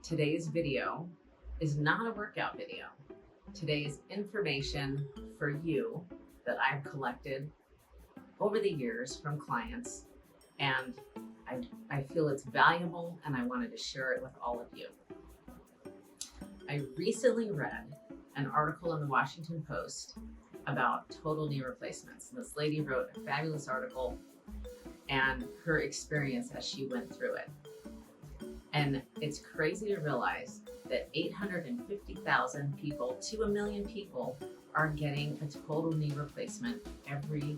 Today's video is not a workout video. Today is information for you that I've collected over the years from clients, and I feel it's valuable and I wanted to share it with all of you. I recently read an article in the Washington Post about total knee replacements. This lady wrote a fabulous article and her experience as she went through it. And it's crazy to realize that 850,000 people to 1 million people are getting a total knee replacement every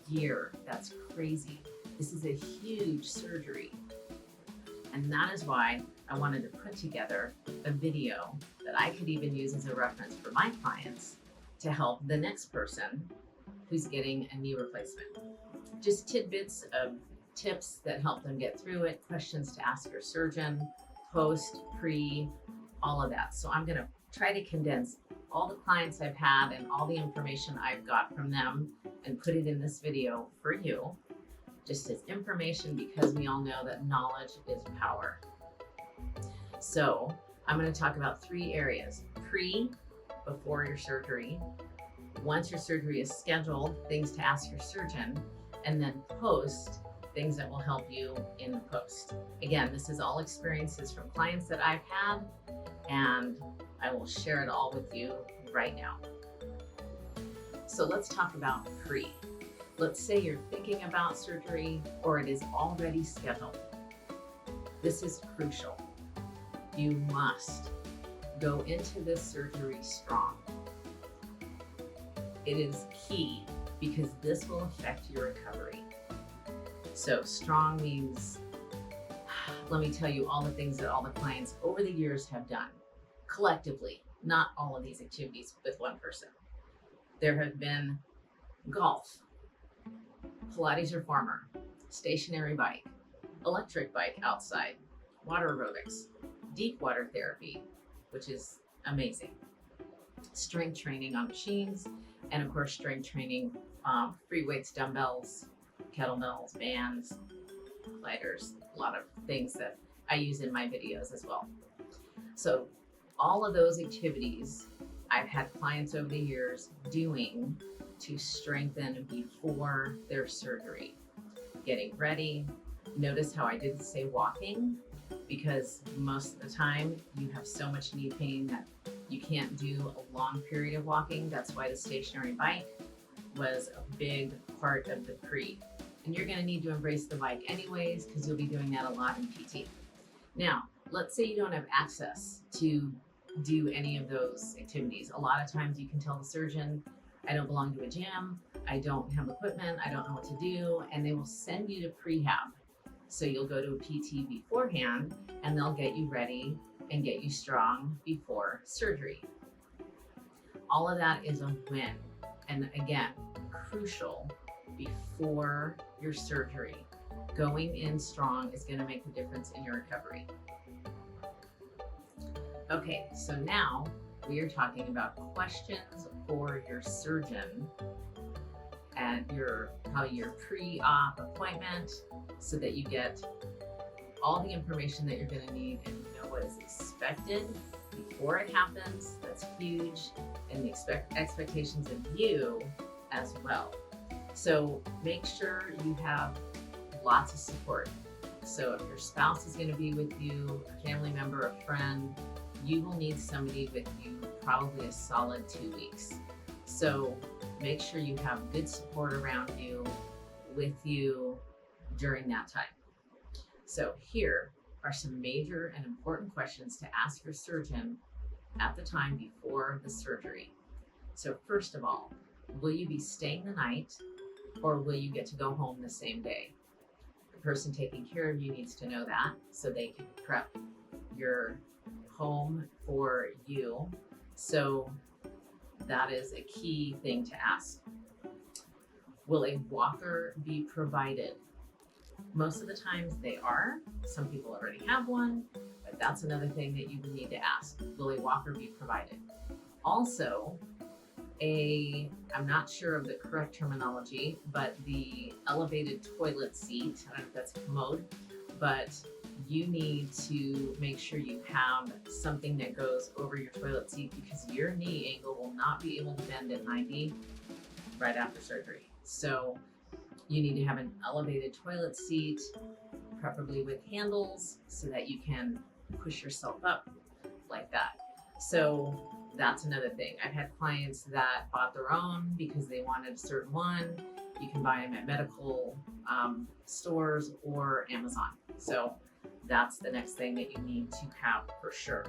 year. That's crazy. This is a huge surgery. And that is why I wanted to put together a video that I could even use as a reference for my clients to help the next person who's getting a knee replacement. Just tidbits of tips that help them get through it, questions to ask your surgeon, post, pre, all of that. So I'm going to try to condense all the clients I've had and all the information I've got from them and put it in this video for you, just as information, because we all know that knowledge is power. So I'm going to talk about 3 areas: pre, before your surgery; once your surgery is scheduled, things to ask your surgeon; and then post, things that will help you in the post. Again, this is all experiences from clients that I've had, and I will share it all with you right now. So let's talk about pre. Let's say you're thinking about surgery or it is already scheduled. This is crucial. You must go into this surgery strong. It is key because this will affect your recovery. So strong means, let me tell you all the things that all the clients over the years have done collectively, not all of these activities with one person. There have been golf, Pilates reformer, stationary bike, electric bike outside, water aerobics, deep water therapy, which is amazing, strength training on machines, and of course strength training, free weights, dumbbells, kettlebells, bands, gliders, a lot of things that I use in my videos as well. So all of those activities I've had clients over the years doing to strengthen before their surgery, getting ready. Notice how I didn't say walking, because most of the time you have so much knee pain that you can't do a long period of walking. That's why the stationary bike was a big part of the pre. And you're going to need to embrace the bike anyways, because you'll be doing that a lot in PT. Now, let's say you don't have access to do any of those activities. A lot of times you can tell the surgeon, I don't belong to a gym, I don't have equipment, I don't know what to do, and they will send you to pre-hab. So you'll go to a PT beforehand and they'll get you ready and get you strong before surgery. All of that is a win. And again, crucial before your surgery. Going in strong is going to make a difference in your recovery. Okay, so now we are talking about questions for your surgeon at probably your pre-op appointment, so that you get all the information that you're going to need and you know what is expected before it happens. That's huge. And the expectations of you as well. So make sure you have lots of support. So if your spouse is going to be with you, a family member, a friend, you will need somebody with you probably a solid 2 weeks. So make sure you have good support around you, with you during that time. So here are some major and important questions to ask your surgeon at the time before the surgery. So first of all, will you be staying the night or will you get to go home the same day? The person taking care of you needs to know that so they can prep your home for you. So that is a key thing to ask. Will a walker be provided? Most of the times they are. Some people already have one, but that's another thing that you would need to ask. Will a walker be provided? Also, I'm not sure of the correct terminology, but the elevated toilet seat, I don't know if that's a commode, but you need to make sure you have something that goes over your toilet seat, because your knee angle will not be able to bend at 90 right after surgery. So you need to have an elevated toilet seat, preferably with handles, so that you can push yourself up like that. So that's another thing. I've had clients that bought their own because they wanted a certain one. You can buy them at medical stores or Amazon. So that's the next thing that you need to have for sure.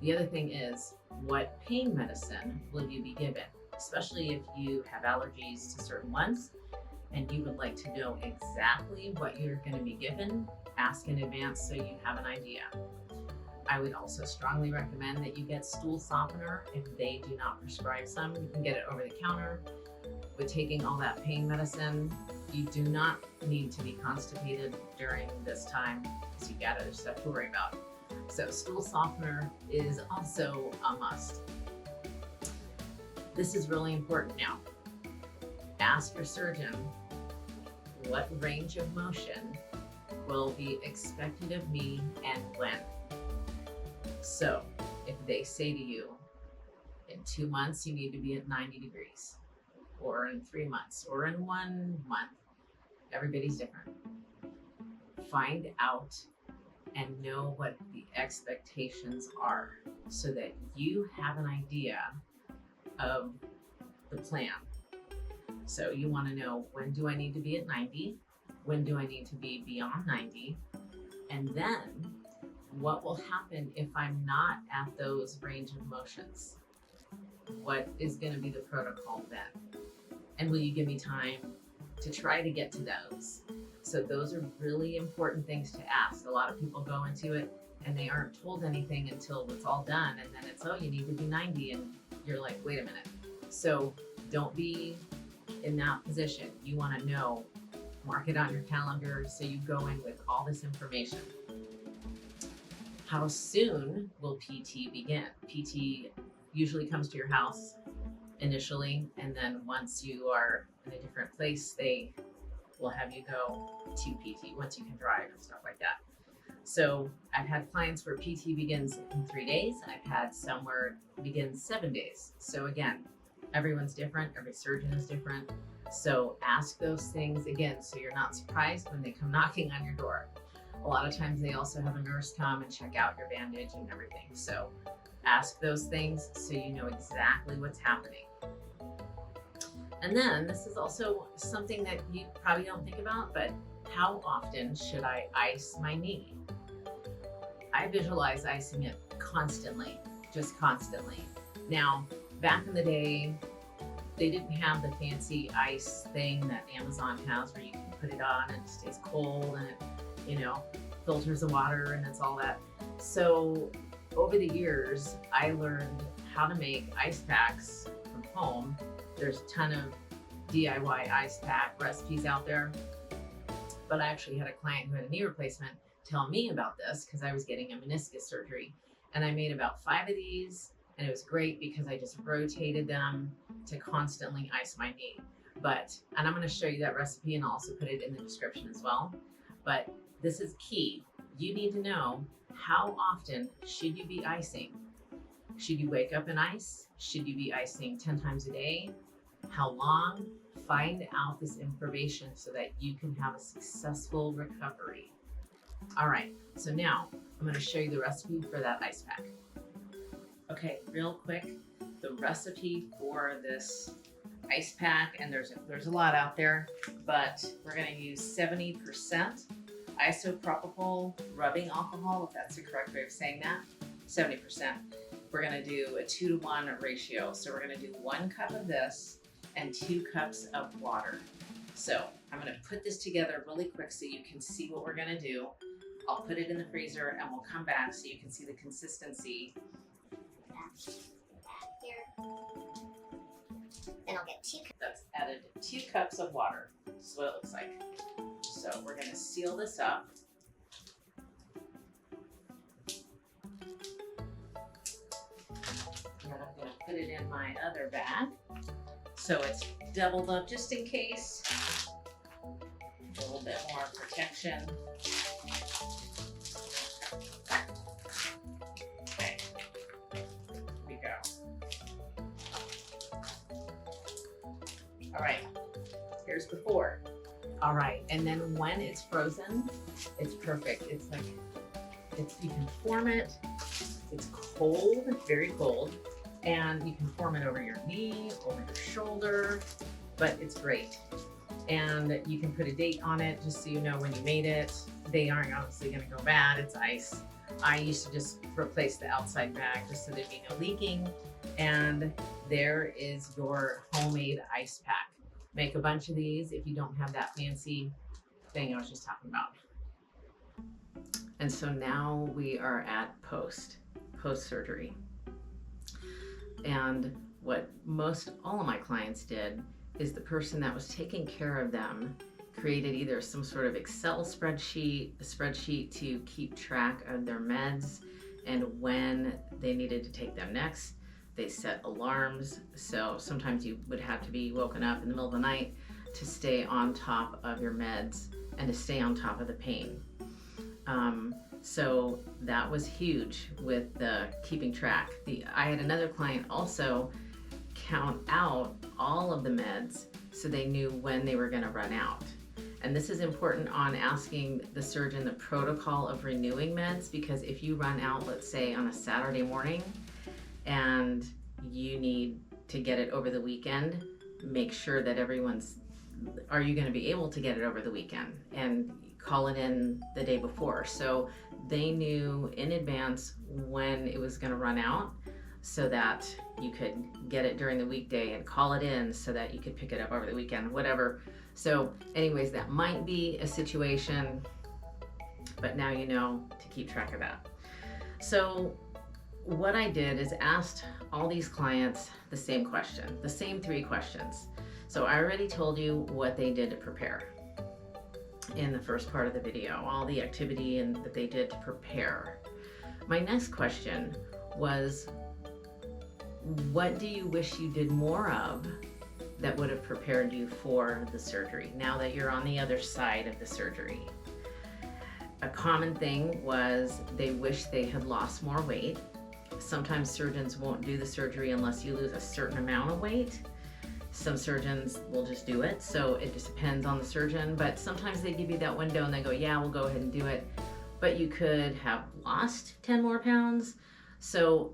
The other thing is, what pain medicine will you be given? Especially if you have allergies to certain ones and you would like to know exactly what you're going to be given, ask in advance so you have an idea. I would also strongly recommend that you get stool softener. If they do not prescribe some, you can get it over the counter. With taking all that pain medicine, you do not need to be constipated during this time, because you've got other stuff to worry about. So stool softener is also a must. This is really important now. Ask your surgeon what range of motion will be expected of me and when. So if they say to you, in 2 months you need to be at 90 degrees, or in 3 months, or in 1 month, everybody's different. Find out and know what the expectations are so that you have an idea of the plan. So you want to know, when do I need to be at 90? When do I need to be beyond 90? And then what will happen if I'm not at those range of motions? What is going to be the protocol then? And will you give me time to try to get to those? So those are really important things to ask. A lot of people go into it and they aren't told anything until it's all done. And then it's, oh, you need to be 90. And you're like, wait a minute. So don't be in that position. You want to know, mark it on your calendar so you go in with all this information. How soon will PT begin? PT usually comes to your house initially, and then once you are in a different place, they will have you go to PT once you can drive and stuff like that. So I've had clients where PT begins in 3 days. I've had some where it begins 7 days. So again, everyone's different. Every surgeon is different. So ask those things again, so you're not surprised when they come knocking on your door. A lot of times they also have a nurse come and check out your bandage and everything. So ask those things so you know exactly what's happening. And then this is also something that you probably don't think about, but how often should I ice my knee? I visualize icing it constantly, just constantly. Now, back in the day, they didn't have the fancy ice thing that Amazon has where you can put it on and it stays cold and it, filters the water and it's all that. So over the years, I learned how to make ice packs from home. There's a ton of DIY ice pack recipes out there. But I actually had a client who had a knee replacement tell me about this because I was getting a meniscus surgery. And I made about 5 of these, and it was great because I just rotated them to constantly ice my knee. And I'm going to show you that recipe and I'll also put it in the description as well. But this is key. You need to know, how often should you be icing? Should you wake up and ice? Should you be icing 10 times a day? How long? Find out this information so that you can have a successful recovery. All right, so now I'm going to show you the recipe for that ice pack. Okay, real quick, the recipe for this ice pack, and there's a lot out there, but we're going to use 70% isopropyl rubbing alcohol, if that's the correct way of saying that. 70%. We're going to do a 2-to-1 ratio. So we're going to do 1 cup of this and 2 cups of water. So I'm going to put this together really quick so you can see what we're going to do. I'll put it in the freezer and we'll come back so you can see the consistency. Here. Then I'll get 2 cups. That's added 2 cups of water. This is what it looks like. So we're going to seal this up. And I'm going to put it in my other bag. So it's doubled up just in case. A little bit more protection. years before. All right, and then when it's frozen, it's perfect. It's like, you can form it. It's cold, very cold, and you can form it over your knee, over your shoulder, but it's great. And you can put a date on it just so you know when you made it. They aren't obviously going to go bad. It's ice. I used to just replace the outside bag just so there'd be no leaking. And there is your homemade ice pack. Make a bunch of these if you don't have that fancy thing I was just talking about. And so now we are at post surgery. And what most all of my clients did is the person that was taking care of them created either some sort of Excel spreadsheet, a spreadsheet to keep track of their meds and when they needed to take them next. They set alarms, so sometimes you would have to be woken up in the middle of the night to stay on top of your meds and to stay on top of the pain. So that was huge with the keeping track. I had another client also count out all of the meds so they knew when they were going to run out. And this is important on asking the surgeon the protocol of renewing meds, because if you run out, let's say on a Saturday morning, and you need to get it over the weekend, make sure that are you going to be able to get it over the weekend, and call it in the day before. So they knew in advance when it was going to run out so that you could get it during the weekday and call it in so that you could pick it up over the weekend, whatever. So anyways, that might be a situation, but now you know to keep track of that. So what I did is asked all these clients the same question, the same 3 questions. So I already told you what they did to prepare in the first part of the video, all the activity and that they did to prepare. My next question was, what do you wish you did more of that would have prepared you for the surgery now that you're on the other side of the surgery? A common thing was they wish they had lost more weight. Sometimes surgeons won't do the surgery unless you lose a certain amount of weight. Some surgeons will just do it, so it just depends on the surgeon, but sometimes they give you that window and they go, yeah, we'll go ahead and do it, but you could have lost 10 more pounds. So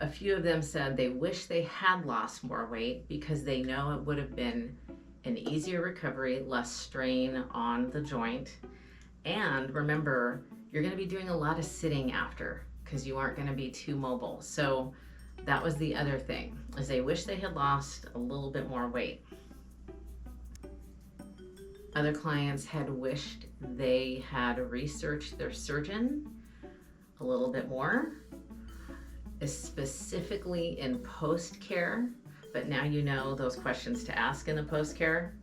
a few of them said they wish they had lost more weight because they know it would have been an easier recovery, less strain on the joint. And remember, you're going to be doing a lot of sitting after because you aren't going to be too mobile. So that was the other thing, is they wish they had lost a little bit more weight. Other clients had wished they had researched their surgeon a little bit more, specifically in post-care, but now you know those questions to ask in the post-care.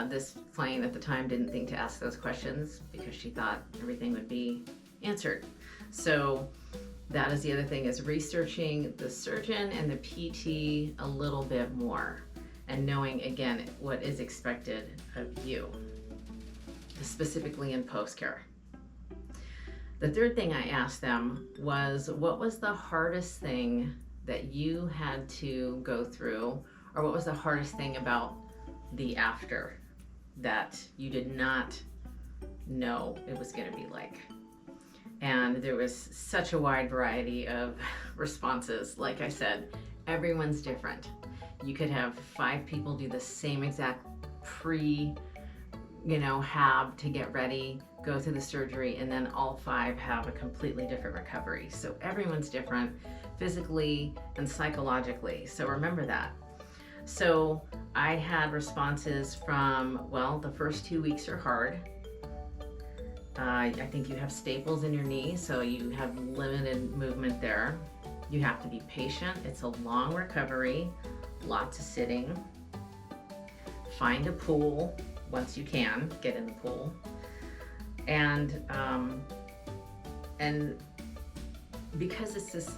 This client at the time didn't think to ask those questions because she thought everything would be answered. So that is the other thing, is researching the surgeon and the PT a little bit more and knowing, again, what is expected of you, specifically in post-care. The third thing I asked them was, what was the hardest thing that you had to go through, or what was the hardest thing about the after that you did not know it was going to be like? And there was such a wide variety of responses. Like I said, everyone's different. You could have 5 people do the same exact hab to get ready, go through the surgery, and then all 5 have a completely different recovery. So everyone's different physically and psychologically. So remember that. So I had responses from, well, the first 2 weeks are hard. I think you have staples in your knee, so you have limited movement there. You have to be patient. It's a long recovery, lots of sitting. Find a pool once you can, get in the pool. And because it's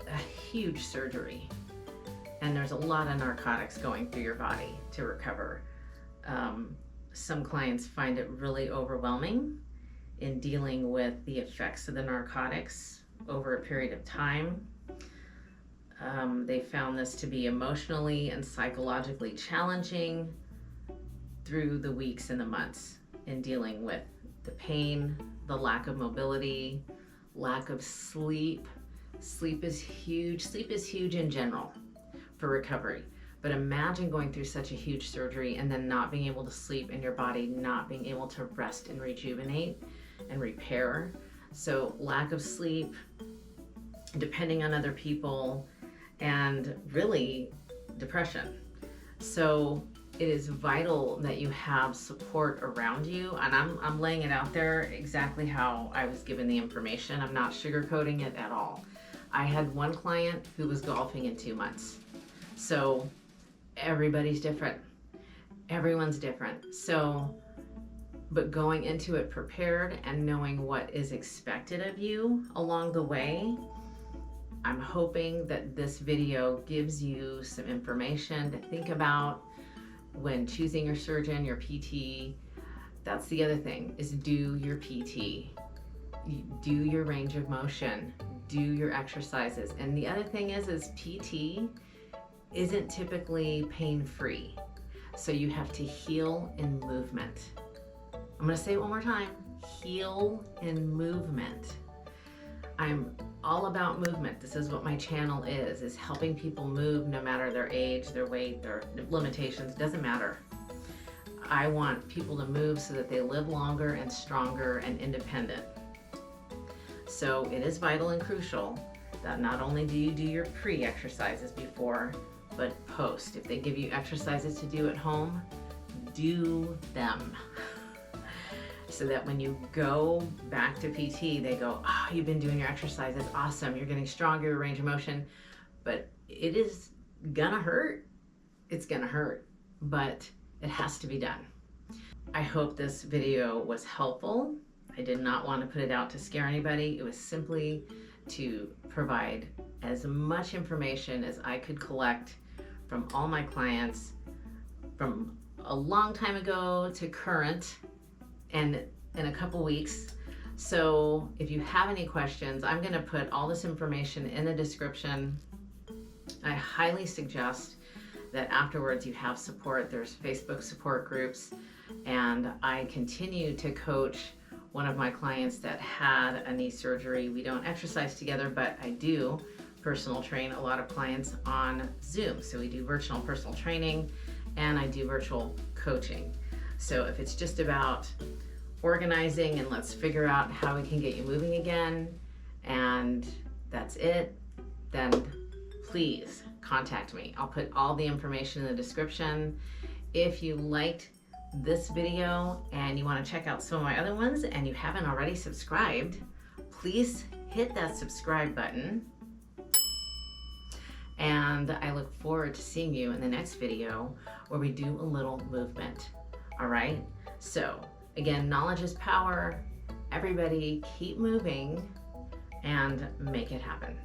a huge surgery and there's a lot of narcotics going through your body to recover, some clients find it really overwhelming in dealing with the effects of the narcotics over a period of time. They found this to be emotionally and psychologically challenging through the weeks and the months in dealing with the pain, the lack of mobility, lack of sleep. Sleep is huge. Sleep is huge in general for recovery. But imagine going through such a huge surgery and then not being able to sleep and your body not being able to rest and rejuvenate and repair. So lack of sleep, depending on other people, and really depression. So it is vital that you have support around you, and I'm laying it out there exactly how I was given the information. I'm not sugarcoating it at all. I had one client who was golfing in 2 months. So everybody's different. Everyone's different. So, but going into it prepared and knowing what is expected of you along the way, I'm hoping that this video gives you some information to think about when choosing your surgeon, your PT. That's the other thing, is do your PT. Do your range of motion. Do your exercises. And the other thing is PT isn't typically pain-free. So you have to heal in movement. I'm gonna say it one more time, heal in movement. I'm all about movement. This is what my channel is helping people move no matter their age, their weight, their limitations, doesn't matter. I want people to move so that they live longer and stronger and independent. So it is vital and crucial that not only do you do your pre-exercises before, but post. If they give you exercises to do at home, do them. So that when you go back to PT, they go, oh, you've been doing your exercises, awesome, you're getting stronger, range of motion, but it is gonna hurt. It's gonna hurt, but it has to be done. I hope this video was helpful. I did not want to put it out to scare anybody. It was simply to provide as much information as I could collect from all my clients from a long time ago to current, and in a couple weeks. So if you have any questions, I'm going to put all this information in the description. I highly suggest that afterwards you have support. There's Facebook support groups, and I continue to coach one of my clients that had a knee surgery. We don't exercise together, but I do personal train a lot of clients on Zoom. So we do virtual personal training, and I do virtual coaching. So if it's just about organizing and let's figure out how we can get you moving again, and that's it, then please contact me. I'll put all the information in the description. If you liked this video and you want to check out some of my other ones and you haven't already subscribed, please hit that subscribe button. And I look forward to seeing you in the next video where we do a little movement. All right? So again, knowledge is power. Everybody keep moving and make it happen.